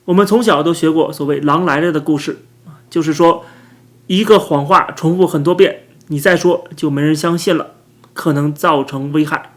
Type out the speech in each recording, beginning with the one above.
我们从小都学过所谓狼来了的故事，就是说一个谎话重复很多遍，你再说就没人相信了，可能造成危害。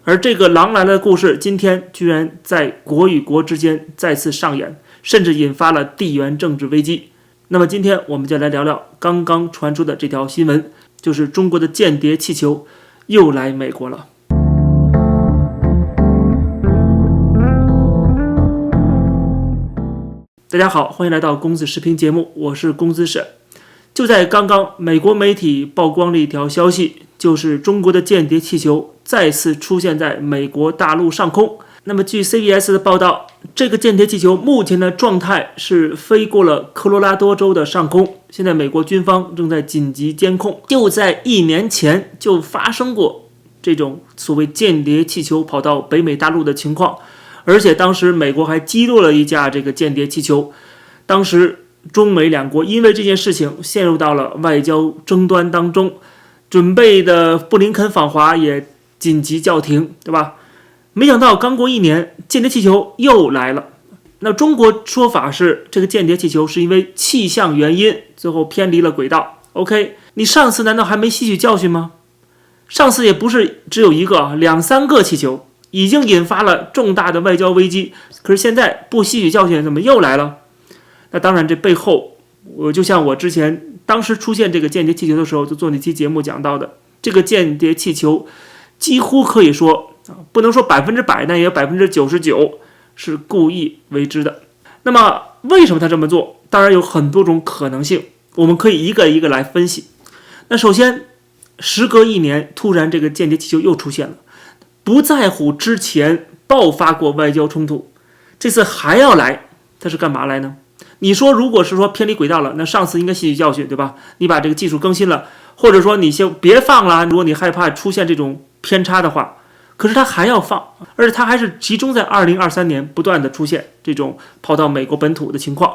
而这个狼来了的故事今天居然在国与国之间再次上演，甚至引发了地缘政治危机。那么今天我们就来聊聊刚刚传出的这条新闻，就是中国的间谍气球又来美国了。大家好，欢迎来到公子视频节目，我是公子沈。就在刚刚，美国媒体曝光了一条消息，就是中国的间谍气球再次出现在美国大陆上空。那么据 CBS 的报道，这个间谍气球目前的状态是飞过了科罗拉多州的上空，现在美国军方正在紧急监控。就在1年前就发生过这种所谓间谍气球跑到北美大陆的情况，而且当时美国还击落了一架这个间谍气球。当时中美两国因为这件事情陷入到了外交争端当中，准备的布林肯访华也紧急叫停，对吧？没想到刚过1年，间谍气球又来了。那中国说法是这个间谍气球是因为气象原因最后偏离了轨道。 OK， 你上次难道还没吸取教训吗？上次也不是只有一个2、3个气球，已经引发了重大的外交危机，可是现在不吸取教训怎么又来了？那当然这背后，就像我之前当时出现这个间谍气球的时候就做那期节目讲到的，这个间谍气球几乎可以说不能说100%，但也有99%是故意为之的。那么为什么他这么做？当然有很多种可能性，我们可以一个一个来分析。那首先，时隔1年，突然这个间谍气球又出现了，不在乎之前爆发过外交冲突，这次还要来，他是干嘛来呢？你说如果是说偏离轨道了，那上次应该吸取教训，对吧？你把这个技术更新了，或者说你先别放了，如果你害怕出现这种偏差的话。可是他还要放，而且他还是集中在2023年不断的出现这种跑到美国本土的情况，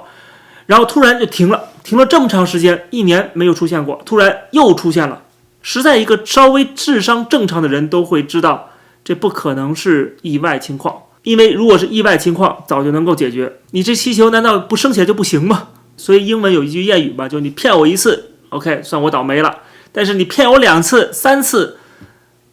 然后突然就停了这么长时间，1年没有出现过，突然又出现了。实在一个稍微智商正常的人都会知道，这不可能是意外情况，因为如果是意外情况早就能够解决，你这气球难道不升起来就不行吗？所以英文有一句谚语吧，就你骗我1次 OK 算我倒霉了，但是你骗我2次3次，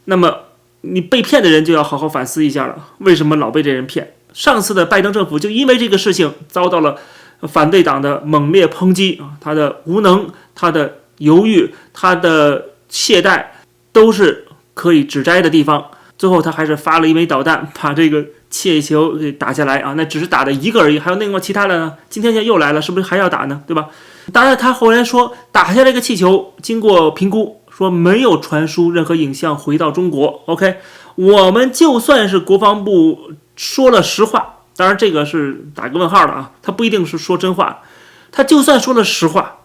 那么你被骗的人就要好好反思一下了，为什么老被这人骗？上次的拜登政府就因为这个事情遭到了反对党的猛烈抨击啊，他的无能，他的犹豫，他的懈怠都是可以指摘的地方。最后他还是发了1枚导弹，把这个气球给打下来啊，那只是打的1个而已，还有那个其他的呢？今天又来了，是不是还要打呢？对吧？当然他后来说打下来一个气球，经过评估说没有传输任何影像回到中国。 OK， 我们就算是国防部说了实话，当然这个是打个问号的啊，他不一定是说真话，他就算说了实话，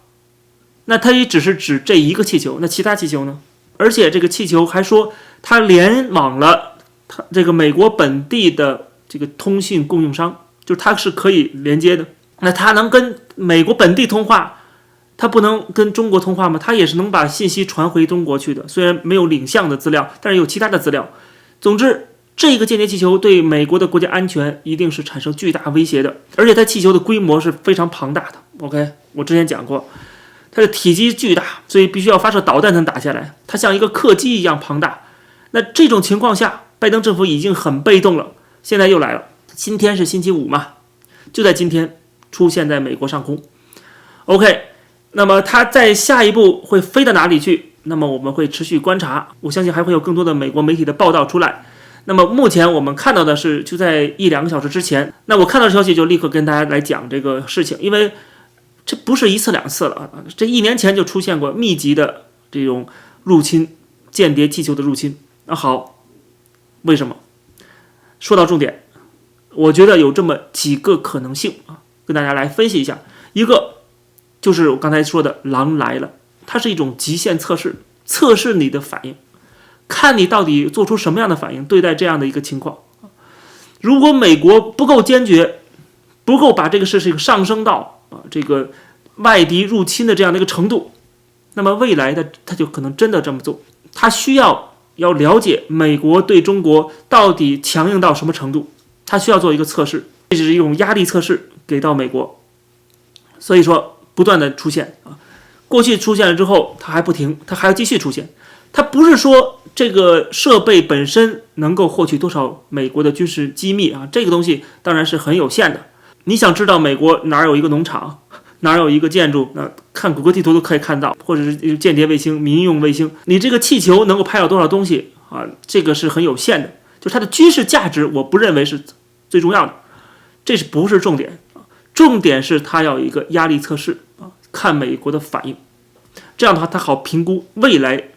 那他也只是指这1个气球，那其他气球呢？而且这个气球还说他联网了他这个美国本地的这个通信供应商，就是它是可以连接的，那它能跟美国本地通话，它不能跟中国通话吗？它也是能把信息传回中国去的，虽然没有领像的资料，但是有其他的资料。总之，这个间谍气球对美国的国家安全一定是产生巨大威胁的，而且它气球的规模是非常庞大的。OK， 我之前讲过，它的体积巨大，所以必须要发射导弹才能打下来，它像一个客机一样庞大。那这种情况下，拜登政府已经很被动了，现在又来了。今天是星期5嘛，就在今天出现在美国上空。OK，那么它在下一步会飞到哪里去？那么我们会持续观察，我相信还会有更多的美国媒体的报道出来。那么目前我们看到的是，就在1-2个小时之前，那我看到消息就立刻跟大家来讲这个事情，因为这不是1次2次了，这1年前就出现过密集的这种入侵，间谍气球的入侵。那好，为什么？说到重点，我觉得有这么几个可能性啊，跟大家来分析一下。一个就是我刚才说的狼来了，它是一种极限测试，测试你的反应，看你到底做出什么样的反应对待这样的一个情况。如果美国不够坚决，不够把这个事情上升到这个外敌入侵的这样的一个程度，那么未来的他就可能真的这么做。他需要了解美国对中国到底强硬到什么程度，他需要做一个测试。这是一种压力测试给到美国，所以说不断的出现啊，过去出现了之后，它还不停，它还要继续出现。它不是说这个设备本身能够获取多少美国的军事机密啊，这个东西当然是很有限的。你想知道美国哪有一个农场，哪有一个建筑，那看谷歌地图都可以看到，或者是间谍卫星、民用卫星，你这个气球能够拍到多少东西啊？这个是很有限的，就是它的军事价值，我不认为是最重要的，这是不是重点？重点是它要有一个压力测试啊，看美国的反应，这样的话它好评估未来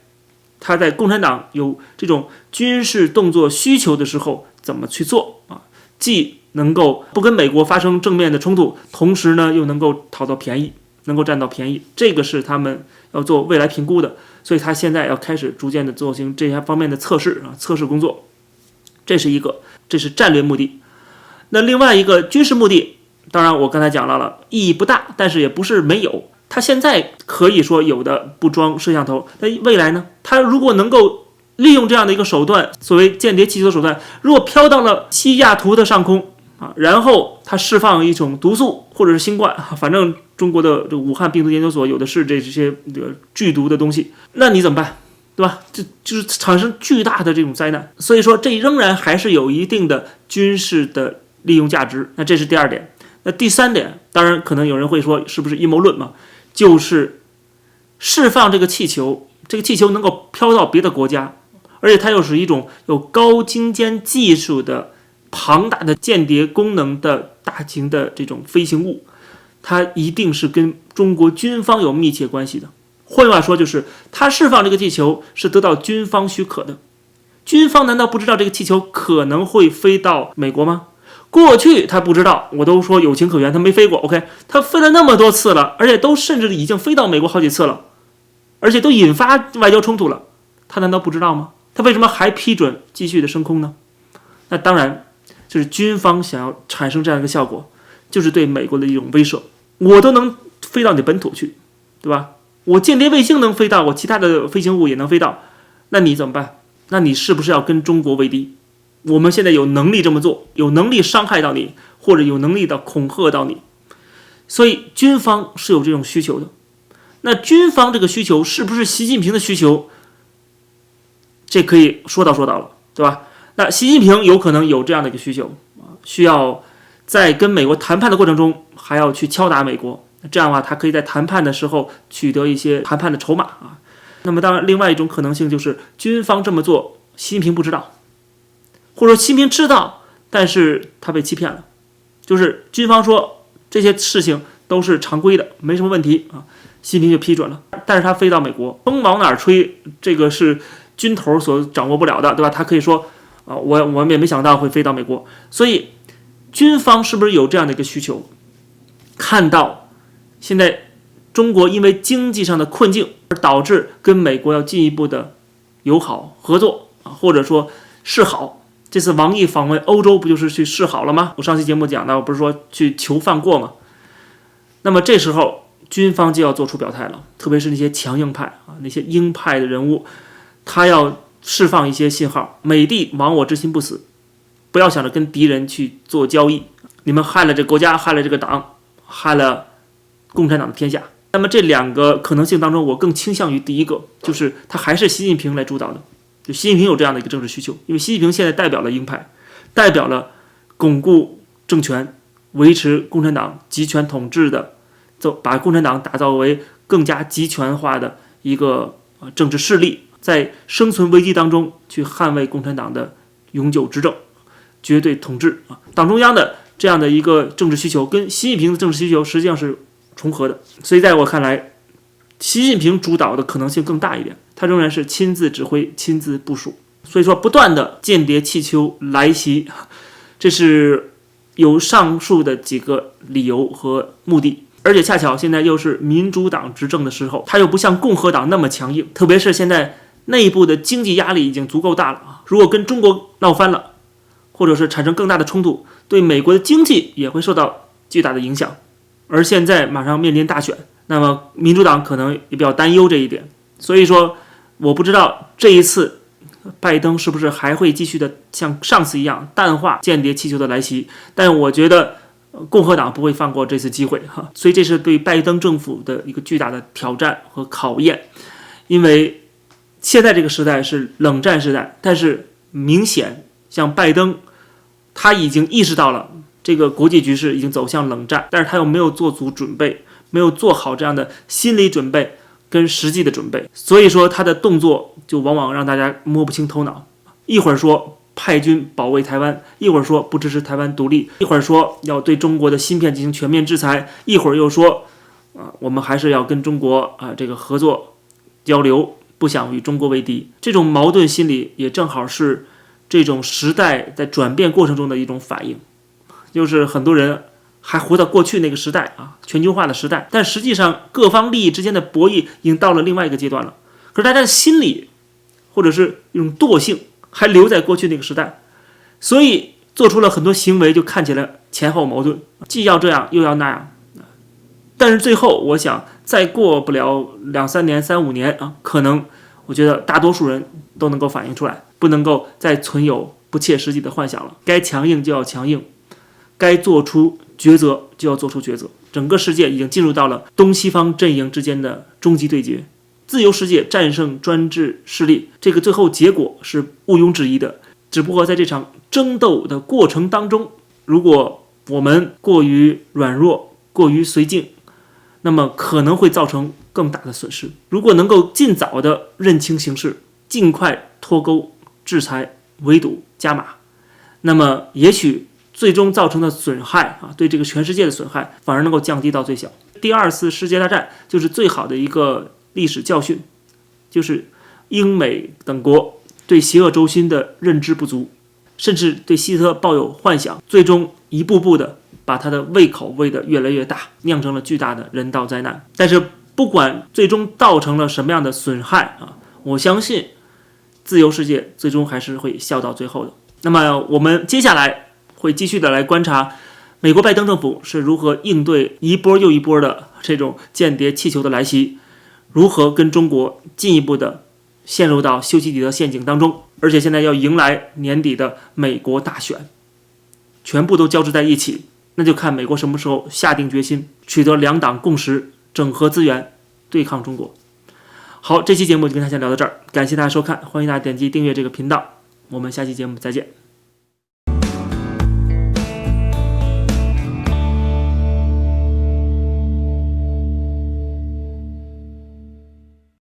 他在共产党有这种军事动作需求的时候怎么去做啊？既能够不跟美国发生正面的冲突，同时呢又能够讨到便宜，能够占到便宜，这个是他们要做未来评估的。所以他现在要开始逐渐的进行这些方面的测试啊，测试工作，这是战略目的。那另外一个军事目的，当然我刚才讲到了，意义不大，但是也不是没有。它现在可以说有的不装摄像头，那未来呢？它如果能够利用这样的一个手段，所谓间谍气球的手段，如果飘到了西雅图的上空啊，然后它释放一种毒素或者是新冠，反正中国的武汉病毒研究所有的是这些剧毒的东西，那你怎么办？对吧？就是产生巨大的这种灾难。所以说，这仍然还是有一定的军事的利用价值。那这是第二点。那第三点，当然可能有人会说，是不是阴谋论嘛？就是释放这个气球，这个气球能够飘到别的国家，而且它又是一种有高精尖技术的庞大的间谍功能的大型的这种飞行物，它一定是跟中国军方有密切关系的。换句话说，就是它释放这个气球是得到军方许可的。军方难道不知道这个气球可能会飞到美国吗？过去他不知道，我都说有情可原，他没飞过 OK， 他飞了那么多次了，而且都甚至已经飞到美国好几次了，而且都引发外交冲突了，他难道不知道吗？他为什么还批准继续的升空呢？那当然就是军方想要产生这样一个效果，就是对美国的一种威慑，我都能飞到你本土去，对吧？我间谍卫星能飞到，我其他的飞行物也能飞到，那你怎么办？那你是不是要跟中国为敌？我们现在有能力这么做，有能力伤害到你，或者有能力的恐吓到你，所以军方是有这种需求的。那军方这个需求是不是习近平的需求？这可以说道了，对吧？那习近平有可能有这样的一个需求，需要在跟美国谈判的过程中还要去敲打美国，这样的话他可以在谈判的时候取得一些谈判的筹码啊。那么当然另外一种可能性就是军方这么做，习近平不知道，或者说习近平知道，但是他被欺骗了，就是军方说这些事情都是常规的，没什么问题啊，习近平就批准了。但是他飞到美国，风往哪儿吹，这个是军头所掌握不了的，对吧？他可以说啊，我们也没想到会飞到美国。所以军方是不是有这样的一个需求？看到现在中国因为经济上的困境而导致跟美国要进一步的友好合作啊，或者说示好。这次王毅访问欧洲不就是去示好了吗？我上期节目讲到，我不是说去求放过吗？那么这时候军方就要做出表态了，特别是那些强硬派啊，那些鹰派的人物，他要释放一些信号，美帝亡我之心不死，不要想着跟敌人去做交易，你们害了这个国家，害了这个党，害了共产党的天下。那么这两个可能性当中，我更倾向于第一个，就是他还是习近平来主导的。就习近平有这样的一个政治需求，因为习近平现在代表了鹰派，代表了巩固政权、维持共产党集权统治的，把共产党打造为更加集权化的一个政治势力，在生存危机当中去捍卫共产党的永久执政、绝对统治啊。党中央的这样的一个政治需求跟习近平的政治需求实际上是重合的，所以在我看来，习近平主导的可能性更大一点，他仍然是亲自指挥、亲自部署。所以说，不断的间谍气球来袭，这是有上述的几个理由和目的。而且恰巧现在又是民主党执政的时候，他又不像共和党那么强硬，特别是现在内部的经济压力已经足够大了啊！如果跟中国闹翻了，或者是产生更大的冲突，对美国的经济也会受到巨大的影响。而现在马上面临大选，那么民主党可能也比较担忧这一点，所以说我不知道这一次拜登是不是还会继续的像上次一样淡化间谍气球的来袭？但我觉得共和党不会放过这次机会哈，所以这是对拜登政府的一个巨大的挑战和考验。因为现在这个时代是冷战时代，但是明显像拜登他已经意识到了这个国际局势已经走向冷战，但是他又没有做足准备，没有做好这样的心理准备跟实际的准备，所以说他的动作就往往让大家摸不清头脑。一会儿说派军保卫台湾，一会儿说不支持台湾独立，一会儿说要对中国的芯片进行全面制裁，一会儿又说我们还是要跟中国这个合作交流，不想与中国为敌。这种矛盾心理也正好是这种时代在转变过程中的一种反应，就是很多人还活在过去那个时代全球化的时代，但实际上各方利益之间的博弈已经到了另外一个阶段了。可是大家的心理或者是一种惰性还留在过去那个时代，所以做出了很多行为就看起来前后矛盾，既要这样又要那样。但是最后我想再过不了2-3年3-5年可能我觉得大多数人都能够反映出来，不能够再存有不切实际的幻想了。该强硬就要强硬，该做出抉择就要做出抉择。整个世界已经进入到了东西方阵营之间的终极对决，自由世界战胜专制势力，这个最后结果是毋庸置疑的。只不过在这场争斗的过程当中，如果我们过于软弱，过于绥靖，那么可能会造成更大的损失。如果能够尽早的认清形势，尽快脱钩、制裁、围堵、加码，那么也许最终造成的损害对这个全世界的损害反而能够降低到最小。第二次世界大战就是最好的一个历史教训，就是英美等国对邪恶轴心的认知不足，甚至对希特勒抱有幻想，最终一步步的把他的胃口喂得越来越大，酿成了巨大的人道灾难。但是不管最终造成了什么样的损害我相信自由世界最终还是会笑到最后的。那么我们接下来会继续的来观察美国拜登政府是如何应对一波又一波的这种间谍气球的来袭，如何跟中国进一步的陷入到修昔底德陷阱当中。而且现在要迎来年底的美国大选，全部都交织在一起，那就看美国什么时候下定决心取得两党共识，整合资源对抗中国。好，这期节目就跟大家聊到这儿，感谢大家收看，欢迎大家点击订阅这个频道，我们下期节目再见。